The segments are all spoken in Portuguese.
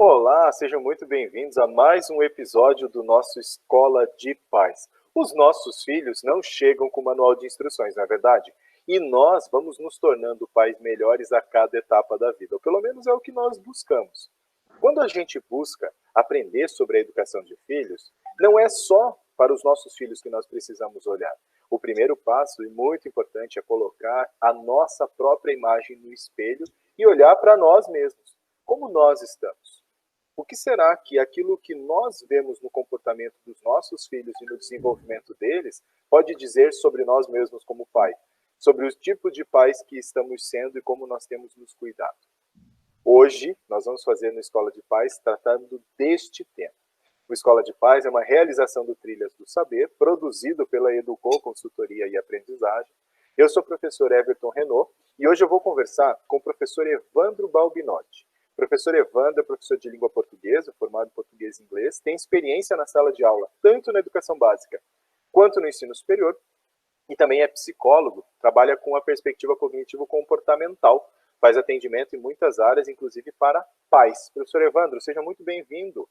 Olá, sejam muito bem-vindos a mais um episódio do nosso Escola de Pais. Os nossos filhos não chegam com manual de instruções, não é verdade? E nós vamos nos tornando pais melhores a cada etapa da vida, ou pelo menos é o que nós buscamos. Quando a gente busca aprender sobre a educação de filhos, não é só para os nossos filhos que nós precisamos olhar. O primeiro passo, e muito importante, é colocar a nossa própria imagem no espelho e olhar para nós mesmos. Como nós estamos? O que será que aquilo que nós vemos no comportamento dos nossos filhos e no desenvolvimento deles pode dizer sobre nós mesmos como pai? Sobre o tipo de pais que estamos sendo e como nós temos nos cuidado. Hoje, nós vamos fazer no Escola de Pais tratando deste tema. O Escola de Pais é uma realização do Trilhas do Saber, produzido pela Educou Consultoria e Aprendizagem. Eu sou o professor Everton Renault e hoje eu vou conversar com o professor Evandro Balbinotti. O professor Evandro é professor de língua portuguesa, formado em português e inglês, tem experiência na sala de aula, tanto na educação básica quanto no ensino superior, e também é psicólogo, trabalha com a perspectiva cognitivo-comportamental, faz atendimento em muitas áreas, inclusive para pais. Professor Evandro, seja muito bem-vindo.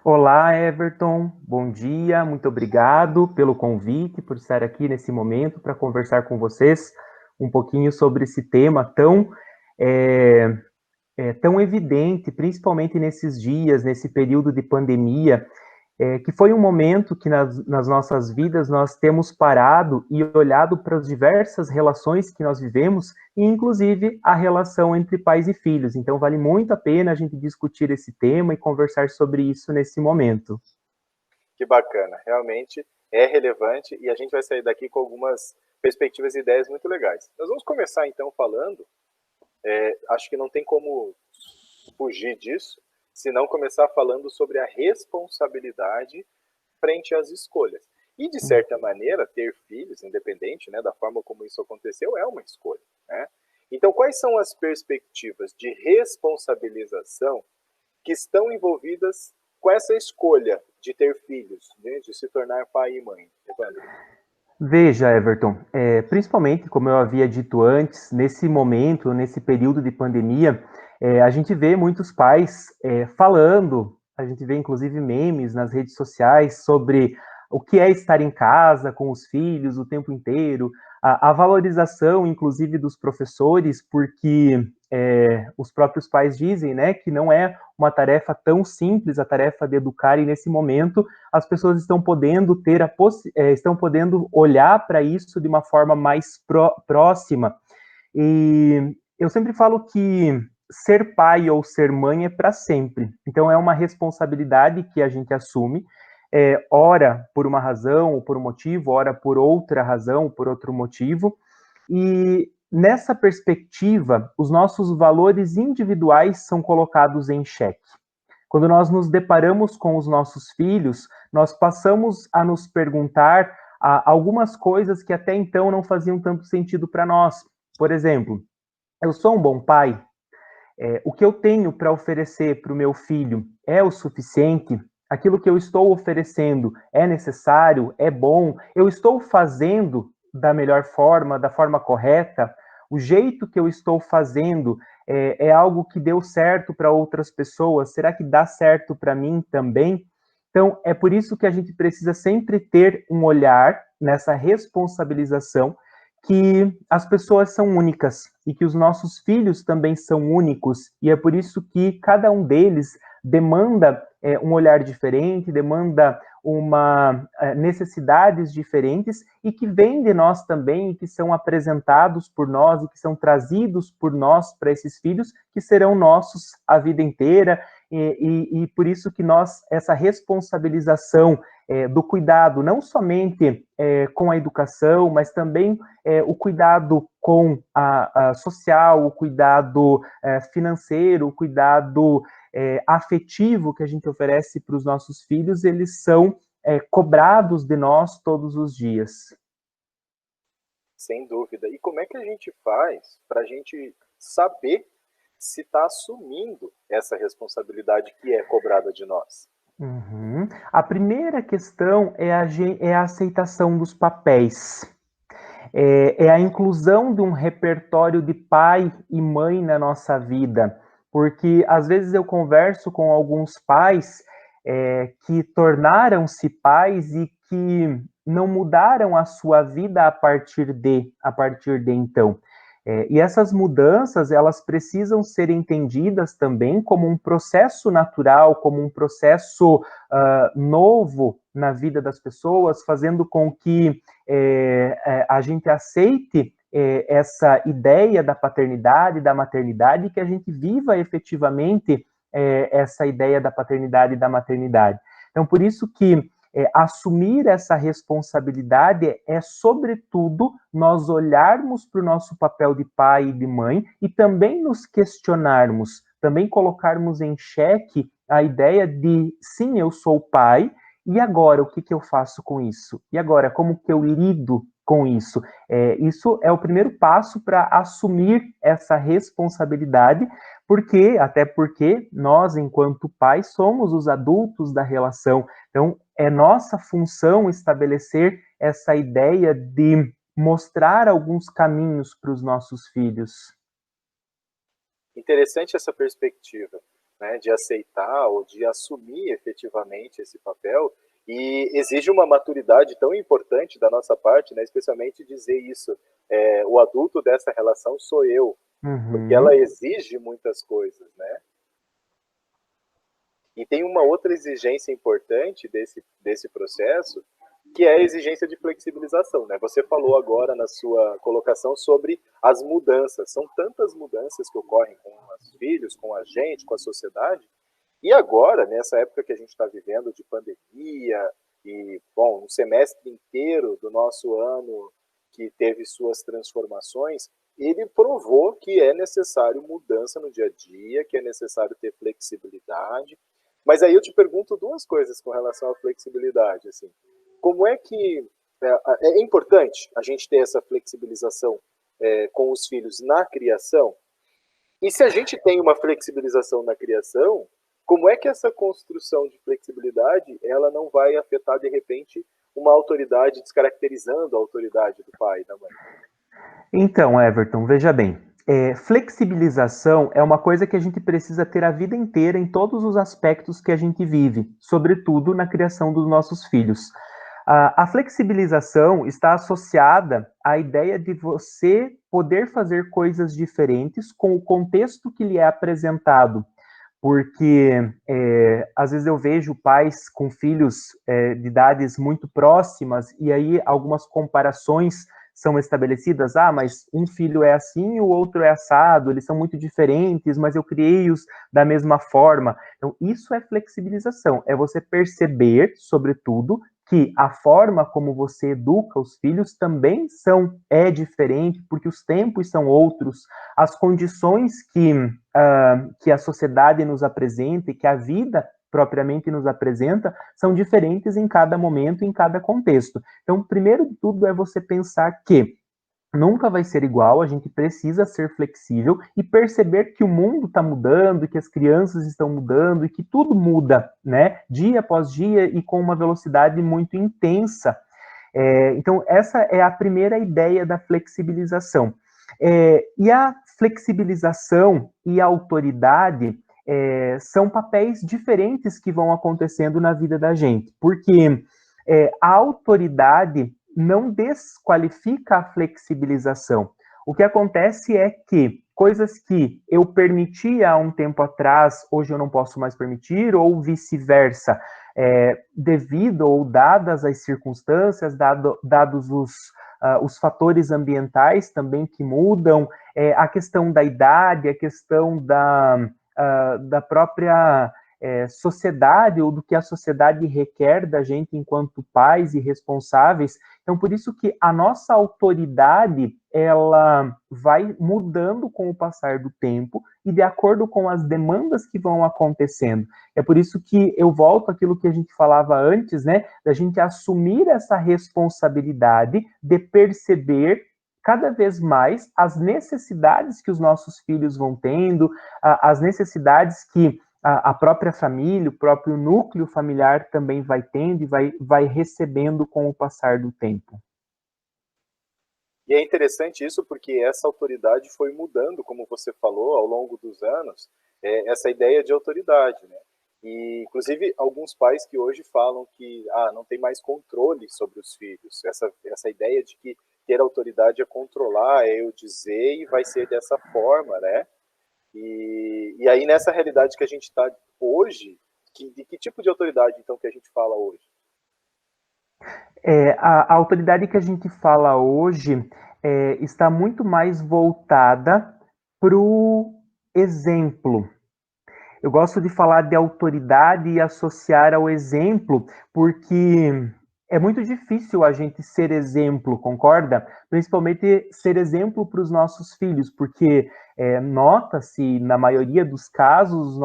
Olá, Everton. Bom dia. Muito obrigado pelo convite, por estar aqui nesse momento para conversar com vocês um pouquinho sobre esse tema tão evidente, principalmente nesses dias, nesse período de pandemia, que foi um momento que nas nossas vidas nós temos parado e olhado para as diversas relações que nós vivemos, e inclusive a relação entre pais e filhos. Então, vale muito a pena a gente discutir esse tema e conversar sobre isso nesse momento. Que bacana, realmente é relevante e a gente vai sair daqui com algumas perspectivas e ideias muito legais. Nós vamos começar então falando, acho que não tem como fugir disso, se não começar falando sobre a responsabilidade frente às escolhas. E, de certa maneira, ter filhos, independente, né, da forma como isso aconteceu, é uma escolha. Né? Então, quais são as perspectivas de responsabilização que estão envolvidas com essa escolha de ter filhos, né, de se tornar pai e mãe? Evandro. Veja, Everton, principalmente, como eu havia dito antes, nesse momento, nesse período de pandemia, a gente vê muitos pais falando, a gente vê inclusive memes nas redes sociais sobre o que é estar em casa com os filhos o tempo inteiro, a valorização, inclusive, dos professores, porque os próprios pais dizem, né, que não é uma tarefa tão simples, a tarefa de educar, e nesse momento as pessoas estão podendo estão podendo olhar para isso de uma forma mais próxima. E eu sempre falo que ser pai ou ser mãe é para sempre. Então é uma responsabilidade que a gente assume, ora por uma razão ou por um motivo, ora por outra razão, por outro motivo. E nessa perspectiva, os nossos valores individuais são colocados em xeque. Quando nós nos deparamos com os nossos filhos, nós passamos a nos perguntar algumas coisas que até então não faziam tanto sentido para nós. Por exemplo, eu sou um bom pai? O que eu tenho para oferecer para o meu filho é o suficiente? Aquilo que eu estou oferecendo é necessário? É bom? Eu estou fazendo da melhor forma, da forma correta? O jeito que eu estou fazendo é algo que deu certo para outras pessoas? Será que dá certo para mim também? Então, é por isso que a gente precisa sempre ter um olhar nessa responsabilização, que as pessoas são únicas e que os nossos filhos também são únicos, e é por isso que cada um deles demanda um olhar diferente, demanda necessidades diferentes, e que vêm de nós também, e que são apresentados por nós e que são trazidos por nós para esses filhos, que serão nossos a vida inteira. E por isso que essa responsabilização do cuidado, não somente com a educação, mas também o cuidado com a social, o cuidado financeiro, o cuidado afetivo que a gente oferece para os nossos filhos, eles são cobrados de nós todos os dias. Sem dúvida. E como é que a gente faz para a gente saber se está assumindo essa responsabilidade que é cobrada de nós? Uhum. A primeira questão é a aceitação dos papéis. É a inclusão de um repertório de pai e mãe na nossa vida, porque às vezes eu converso com alguns pais que tornaram-se pais e que não mudaram a sua vida a partir de então. E essas mudanças, elas precisam ser entendidas também como um processo natural, como um processo novo na vida das pessoas, fazendo com que a gente aceite essa ideia da paternidade, da maternidade, e que a gente viva efetivamente essa ideia da paternidade e da maternidade. Então, por isso que assumir essa responsabilidade sobretudo, nós olharmos para o nosso papel de pai e de mãe e também nos questionarmos, também colocarmos em xeque a ideia de, sim, eu sou pai, e agora, o que eu faço com isso? E agora, como que eu lido com isso? Isso é o primeiro passo para assumir essa responsabilidade, até porque nós, enquanto pais, somos os adultos da relação. Então, é nossa função estabelecer essa ideia de mostrar alguns caminhos para os nossos filhos. Interessante essa perspectiva, né, de aceitar ou de assumir efetivamente esse papel, e exige uma maturidade tão importante da nossa parte, né, especialmente dizer isso, o adulto dessa relação sou eu, porque ela exige muitas coisas, né? E tem uma outra exigência importante desse processo, que é a exigência de flexibilização, né? Você falou agora na sua colocação sobre as mudanças. São tantas mudanças que ocorrem com os filhos, com a gente, com a sociedade. E agora, nessa época que a gente está vivendo de pandemia, e, bom, um semestre inteiro do nosso ano que teve suas transformações, ele provou que é necessário mudança no dia a dia, que é necessário ter flexibilidade. Mas aí eu te pergunto duas coisas com relação à flexibilidade, assim. Como é que é importante a gente ter essa flexibilização com os filhos na criação? E se a gente tem uma flexibilização na criação, como é que essa construção de flexibilidade ela não vai afetar, de repente, uma autoridade, descaracterizando a autoridade do pai e da mãe? Então, Everton, veja bem, flexibilização é uma coisa que a gente precisa ter a vida inteira em todos os aspectos que a gente vive, sobretudo na criação dos nossos filhos. A flexibilização está associada à ideia de você poder fazer coisas diferentes com o contexto que lhe é apresentado. Porque às vezes eu vejo pais com filhos de idades muito próximas e aí algumas comparações são estabelecidas. Ah, mas um filho é assim e o outro é assado, eles são muito diferentes, mas eu criei-os da mesma forma. Então, isso é flexibilização, é você perceber, sobretudo, que a forma como você educa os filhos também é diferente, porque os tempos são outros, as condições que a sociedade nos apresenta e que a vida propriamente nos apresenta são diferentes em cada momento, em cada contexto. Então, primeiro de tudo é você pensar que nunca vai ser igual, a gente precisa ser flexível e perceber que o mundo está mudando, que as crianças estão mudando e que tudo muda, né? Dia após dia e com uma velocidade muito intensa. Então, essa é a primeira ideia da flexibilização. E a flexibilização e a autoridade são papéis diferentes que vão acontecendo na vida da gente, porque a autoridade não desqualifica a flexibilização. O que acontece é que coisas que eu permitia há um tempo atrás, hoje eu não posso mais permitir, ou vice-versa, devido ou dadas as circunstâncias, dados os fatores ambientais também que mudam, a questão da idade, a questão da própria sociedade ou do que a sociedade requer da gente enquanto pais e responsáveis. Então, por isso que a nossa autoridade ela vai mudando com o passar do tempo e de acordo com as demandas que vão acontecendo. É por isso que eu volto àquilo que a gente falava antes, né, da gente assumir essa responsabilidade de perceber cada vez mais as necessidades que os nossos filhos vão tendo, as necessidades que a própria família, o próprio núcleo familiar também vai tendo e vai recebendo com o passar do tempo. E é interessante isso porque essa autoridade foi mudando, como você falou, ao longo dos anos, essa ideia de autoridade, né? E, inclusive, alguns pais que hoje falam que não tem mais controle sobre os filhos. Essa ideia de que ter autoridade é controlar, é eu dizer e vai ser dessa forma, né? E aí, nessa realidade que a gente está hoje, de que tipo de autoridade, então, que a gente fala hoje? A autoridade que a gente fala hoje está muito mais voltada para o exemplo. Eu gosto de falar de autoridade e associar ao exemplo, porque é muito difícil a gente ser exemplo, concorda? Principalmente ser exemplo para os nossos filhos, porque nota-se, na maioria dos casos,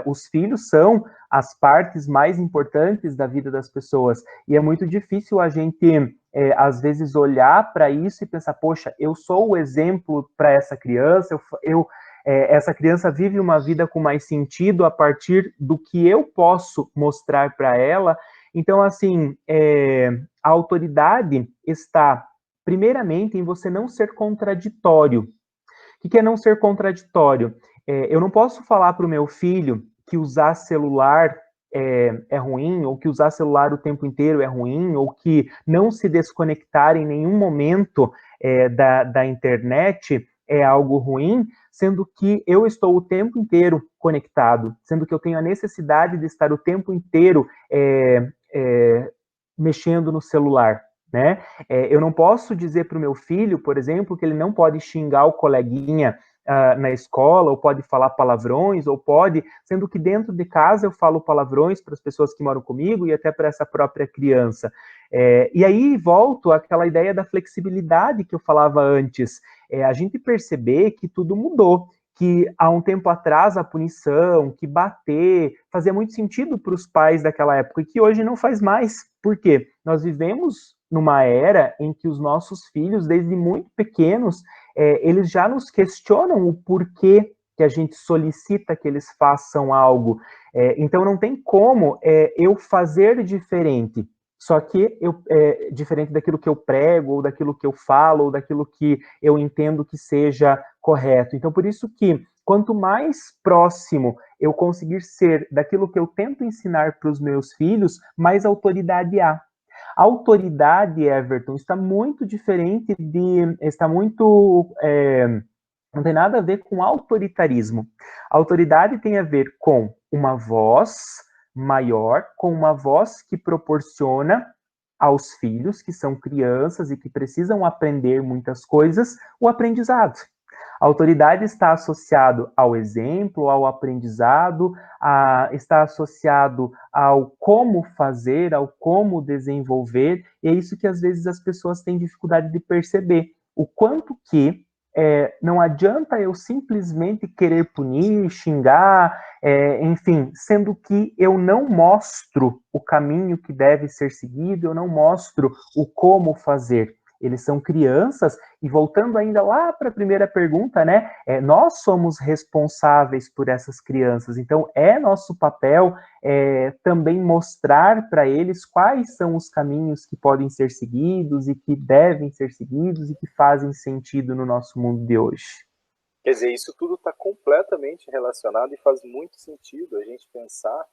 os filhos são as partes mais importantes da vida das pessoas, e é muito difícil a gente, às vezes, olhar para isso e pensar, poxa, eu sou o exemplo para essa criança, essa criança vive uma vida com mais sentido a partir do que eu posso mostrar para ela. Então, assim, a autoridade está, primeiramente, em você não ser contraditório. O que é não ser contraditório? Eu não posso falar para o meu filho que usar celular é ruim, ou que usar celular o tempo inteiro é ruim, ou que não se desconectar em nenhum momento da internet é algo ruim, sendo que eu estou o tempo inteiro conectado, sendo que eu tenho a necessidade de estar o tempo inteiro mexendo no celular, né? Eu não posso dizer para o meu filho, por exemplo, que ele não pode xingar o coleguinha na escola, ou pode falar palavrões, ou pode, sendo que dentro de casa eu falo palavrões para as pessoas que moram comigo e até para essa própria criança. E aí volto àquela ideia da flexibilidade que eu falava antes. A gente perceber que tudo mudou, que há um tempo atrás a punição, que bater, fazia muito sentido para os pais daquela época, e que hoje não faz mais. Por quê? Nós vivemos numa era em que os nossos filhos, desde muito pequenos, eles já nos questionam o porquê que a gente solicita que eles façam algo. Então não tem como eu fazer diferente. Só que diferente daquilo que eu prego, ou daquilo que eu falo, ou daquilo que eu entendo que seja correto. Então, por isso que, quanto mais próximo eu conseguir ser daquilo que eu tento ensinar para os meus filhos, mais autoridade há. A autoridade, Everton, está muito diferente não tem nada a ver com autoritarismo. A autoridade tem a ver com uma voz maior, com uma voz que proporciona aos filhos, que são crianças e que precisam aprender muitas coisas, o aprendizado. A autoridade está associado ao exemplo, ao aprendizado, está associado ao como fazer, ao como desenvolver, e é isso que às vezes as pessoas têm dificuldade de perceber. O quanto que não adianta eu simplesmente querer punir, xingar, enfim, sendo que eu não mostro o caminho que deve ser seguido, eu não mostro o como fazer. Eles são crianças, e voltando ainda lá para a primeira pergunta, né? Nós somos responsáveis por essas crianças, então é nosso papel também mostrar para eles quais são os caminhos que podem ser seguidos e que devem ser seguidos e que fazem sentido no nosso mundo de hoje. Quer dizer, isso tudo está completamente relacionado e faz muito sentido a gente pensar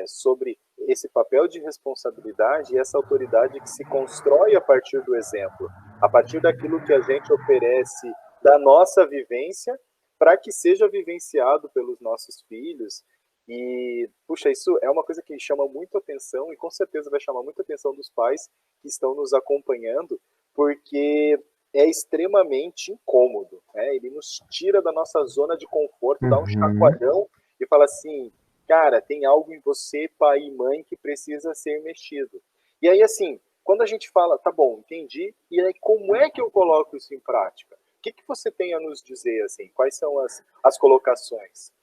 sobre esse papel de responsabilidade e essa autoridade que se constrói a partir do exemplo, a partir daquilo que a gente oferece da nossa vivência para que seja vivenciado pelos nossos filhos. E, puxa, isso é uma coisa que chama muito atenção e com certeza vai chamar muita atenção dos pais que estão nos acompanhando, porque é extremamente incômodo, né? Ele nos tira da nossa zona de conforto, dá um chacoalhão e fala assim, cara, tem algo em você, pai e mãe, que precisa ser mexido. E aí, assim, quando a gente fala, tá bom, entendi, e aí como é que eu coloco isso em prática? O que você tem a nos dizer, assim? Quais são as colocações?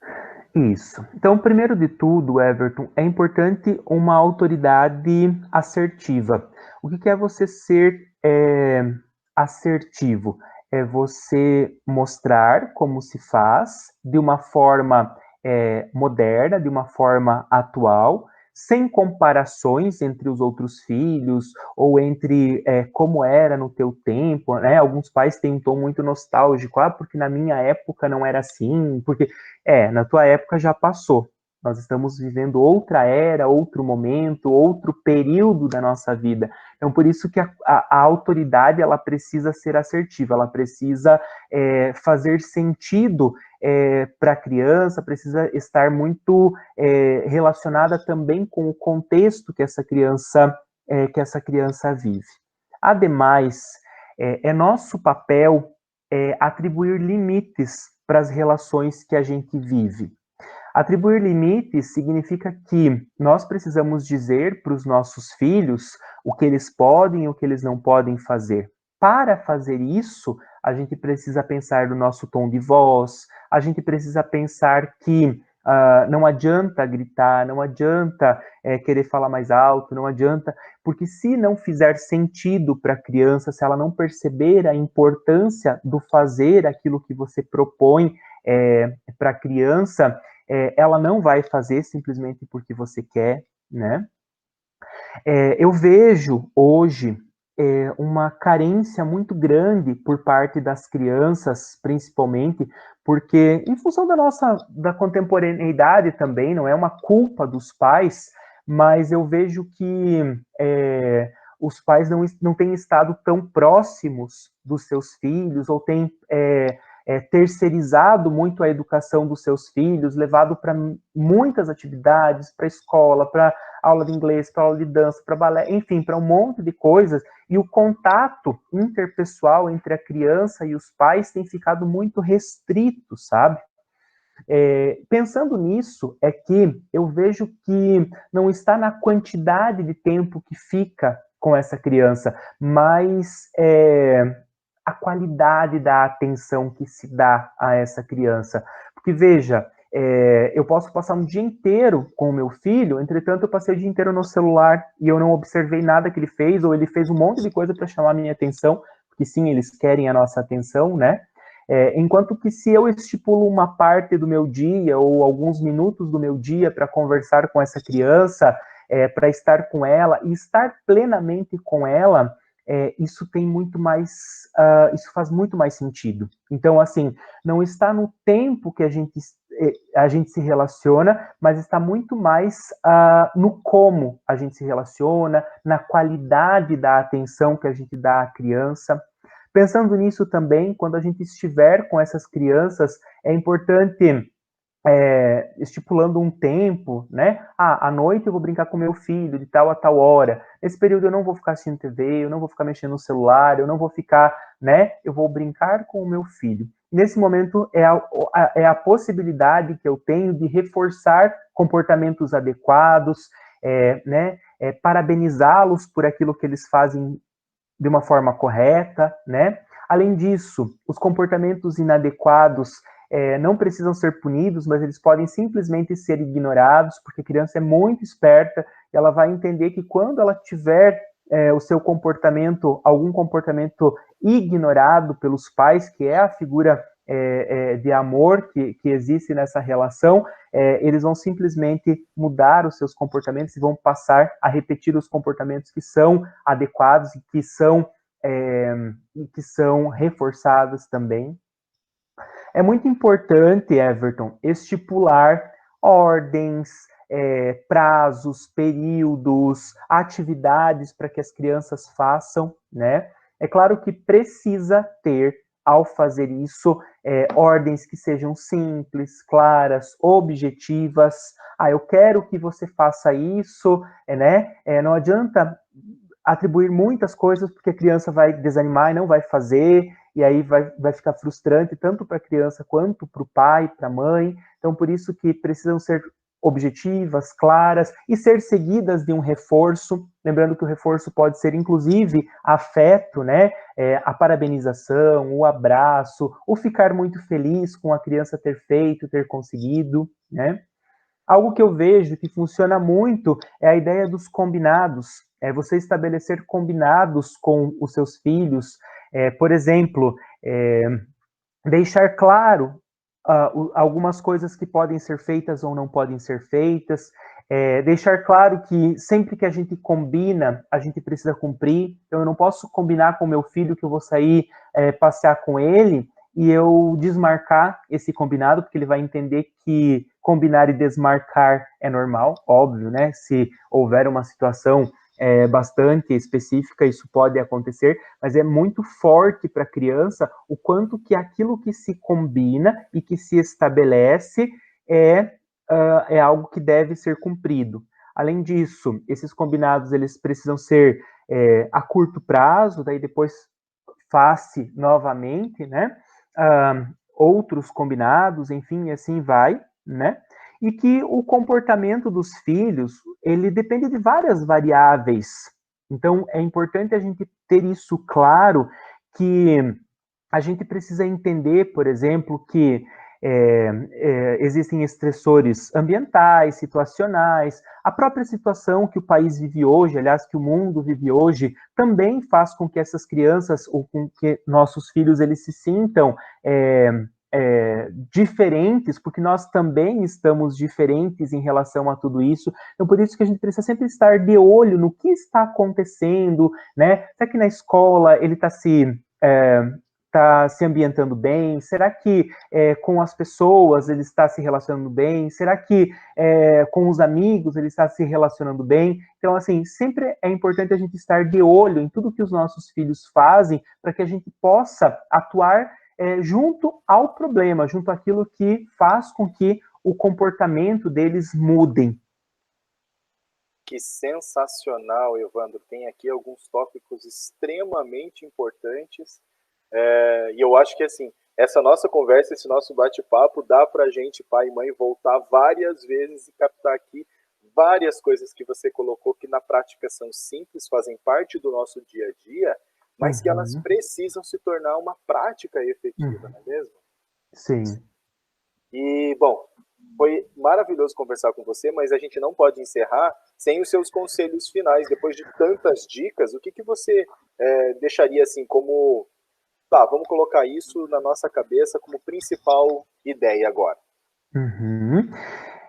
Isso. Então, primeiro de tudo, Everton, é importante uma autoridade assertiva. O que é você ser assertivo? É você mostrar como se faz de uma forma moderna, de uma forma atual, sem comparações entre os outros filhos, ou entre como era no teu tempo, né? Alguns pais têm um tom muito nostálgico, porque na minha época não era assim, porque, na tua época já passou. Nós estamos vivendo outra era, outro momento, outro período da nossa vida. Então, por isso que a autoridade, ela precisa ser assertiva, ela precisa fazer sentido para a criança, precisa estar muito relacionada também com o contexto que essa criança vive. Ademais, é nosso papel atribuir limites para as relações que a gente vive. Atribuir limites significa que nós precisamos dizer para os nossos filhos o que eles podem e o que eles não podem fazer. Para fazer isso, a gente precisa pensar no nosso tom de voz, a gente precisa pensar que não adianta gritar, não adianta querer falar mais alto, não adianta, porque se não fizer sentido para a criança, se ela não perceber a importância do fazer aquilo que você propõe para a criança, ela não vai fazer simplesmente porque você quer, né? Eu vejo hoje uma carência muito grande por parte das crianças, principalmente, porque em função da contemporaneidade também, não é uma culpa dos pais, mas eu vejo que os pais não têm estado tão próximos dos seus filhos, ou têm terceirizado muito a educação dos seus filhos, levado para muitas atividades, para escola, para aula de inglês, para aula de dança, para balé, enfim, para um monte de coisas, e o contato interpessoal entre a criança e os pais tem ficado muito restrito, sabe? Pensando nisso, é que eu vejo que não está na quantidade de tempo que fica com essa criança, mas a qualidade da atenção que se dá a essa criança. Porque, veja, eu posso passar um dia inteiro com o meu filho, entretanto, eu passei o dia inteiro no celular e eu não observei nada que ele fez, ou ele fez um monte de coisa para chamar a minha atenção, porque sim, eles querem a nossa atenção, né? Enquanto que se eu estipulo uma parte do meu dia, ou alguns minutos do meu dia para conversar com essa criança, para estar com ela e estar plenamente com ela, isso tem muito mais, isso faz muito mais sentido. Então, assim, não está no tempo que a gente se relaciona, mas está muito mais no como a gente se relaciona, na qualidade da atenção que a gente dá à criança. Pensando nisso também, quando a gente estiver com essas crianças, é importante estipulando um tempo, né? À noite eu vou brincar com meu filho de tal a tal hora. Nesse período eu não vou ficar assistindo TV, eu não vou ficar mexendo no celular, eu não vou ficar, né? Eu vou brincar com o meu filho. Nesse momento é a possibilidade que eu tenho de reforçar comportamentos adequados, né? Parabenizá-los por aquilo que eles fazem de uma forma correta, né? Além disso, os comportamentos inadequados não precisam ser punidos, mas eles podem simplesmente ser ignorados, porque a criança é muito esperta e ela vai entender que quando ela tiver o seu comportamento, algum comportamento ignorado pelos pais, que é a figura de amor que existe nessa relação, eles vão simplesmente mudar os seus comportamentos e vão passar a repetir os comportamentos que são adequados e que são reforçados também. É muito importante, Everton, estipular ordens, prazos, períodos, atividades para que as crianças façam, né? É claro que precisa ter, ao fazer isso, ordens que sejam simples, claras, objetivas. Eu quero que você faça isso, né? Não adianta atribuir muitas coisas, porque a criança vai desanimar e não vai fazer, e aí vai ficar frustrante tanto para a criança quanto para o pai, para a mãe. Então, por isso que precisam ser objetivas, claras, e ser seguidas de um reforço. Lembrando que o reforço pode ser, inclusive, afeto, né? A parabenização, o abraço, o ficar muito feliz com a criança ter feito, ter conseguido, né? Algo que eu vejo que funciona muito é a ideia dos combinados. É você estabelecer combinados com os seus filhos. Por exemplo, deixar claro algumas coisas que podem ser feitas ou não podem ser feitas. Deixar claro que sempre que a gente combina, a gente precisa cumprir. Então, eu não posso combinar com meu filho que eu vou sair passear com ele e eu desmarcar esse combinado, porque ele vai entender que combinar e desmarcar é normal, óbvio, né? Se houver uma situação bastante específica, isso pode acontecer, mas é muito forte para a criança o quanto que aquilo que se combina e que se estabelece é algo que deve ser cumprido. Além disso, esses combinados eles precisam ser a curto prazo, daí depois faz-se novamente, né? Outros combinados, enfim, assim vai, né? E que o comportamento dos filhos, ele depende de várias variáveis. Então, é importante a gente ter isso claro, que a gente precisa entender, por exemplo, que existem estressores ambientais, situacionais, a própria situação que o país vive hoje, aliás, que o mundo vive hoje, também faz com que essas crianças, ou com que nossos filhos, eles se sintam diferentes, porque nós também estamos diferentes em relação a tudo isso. Então, por isso que a gente precisa sempre estar de olho no que está acontecendo, né? Será que na escola ele está se ambientando bem? Será que com as pessoas ele está se relacionando bem? Será que com os amigos ele está se relacionando bem? Então, assim, sempre é importante a gente estar de olho em tudo que os nossos filhos fazem para que a gente possa atuar junto ao problema, junto àquilo que faz com que o comportamento deles mudem. Que sensacional, Evandro. Tem aqui alguns tópicos extremamente importantes. E eu acho que, assim, essa nossa conversa, esse nosso bate-papo, dá para a gente, pai e mãe, voltar várias vezes e captar aqui várias coisas que você colocou que na prática são simples, fazem parte do nosso dia a dia, mas que elas precisam se tornar uma prática efetiva, não é mesmo? Sim. E, bom, foi maravilhoso conversar com você, mas a gente não pode encerrar sem os seus conselhos finais. Depois de tantas dicas, o que você deixaria assim como... Tá, vamos colocar isso na nossa cabeça como principal ideia agora.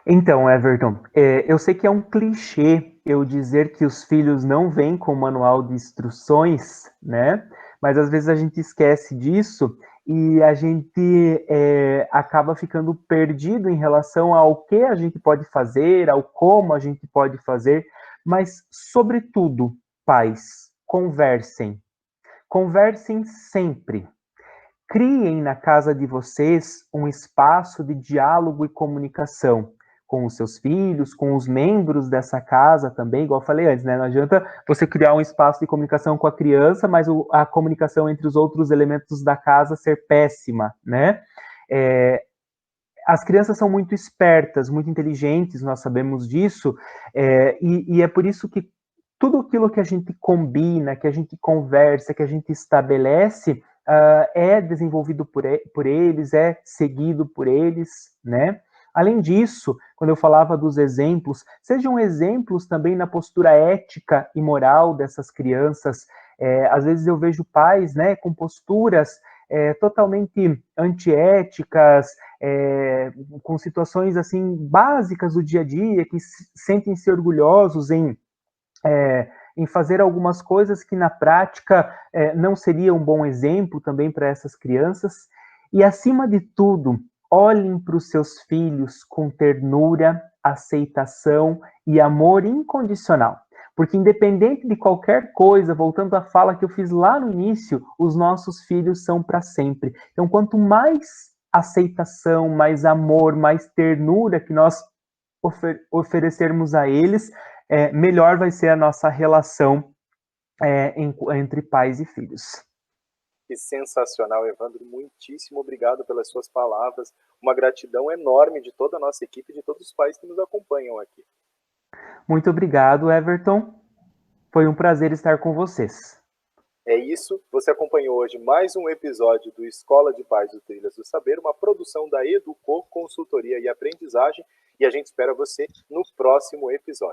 Então, Everton, eu sei que é um clichê eu dizer que os filhos não vêm com manual de instruções, né? Mas às vezes a gente esquece disso e a gente acaba ficando perdido em relação ao que a gente pode fazer, ao como a gente pode fazer, mas, sobretudo, pais, conversem. Conversem sempre. Criem na casa de vocês um espaço de diálogo e comunicação com os seus filhos, com os membros dessa casa também, igual eu falei antes, né? Não adianta você criar um espaço de comunicação com a criança, mas a comunicação entre os outros elementos da casa ser péssima, né? As crianças são muito espertas, muito inteligentes, nós sabemos disso, e é por isso que tudo aquilo que a gente combina, que a gente conversa, que a gente estabelece, é desenvolvido por eles, é seguido por eles, né? Além disso, quando eu falava dos exemplos, sejam exemplos também na postura ética e moral dessas crianças. Às vezes eu vejo pais, né, com posturas totalmente antiéticas, com situações assim básicas do dia a dia, que sentem-se orgulhosos em fazer algumas coisas que na prática não seria um bom exemplo também para essas crianças. E acima de tudo, olhem para os seus filhos com ternura, aceitação e amor incondicional. Porque independente de qualquer coisa, voltando à fala que eu fiz lá no início, os nossos filhos são para sempre. Então, quanto mais aceitação, mais amor, mais ternura que nós oferecermos a eles, melhor vai ser a nossa relação entre pais e filhos. Que sensacional, Evandro. Muitíssimo obrigado pelas suas palavras. Uma gratidão enorme de toda a nossa equipe e de todos os pais que nos acompanham aqui. Muito obrigado, Everton. Foi um prazer estar com vocês. É isso. Você acompanhou hoje mais um episódio do Escola de Pais do Trilhas do Saber, uma produção da Educo Consultoria e Aprendizagem, e a gente espera você no próximo episódio.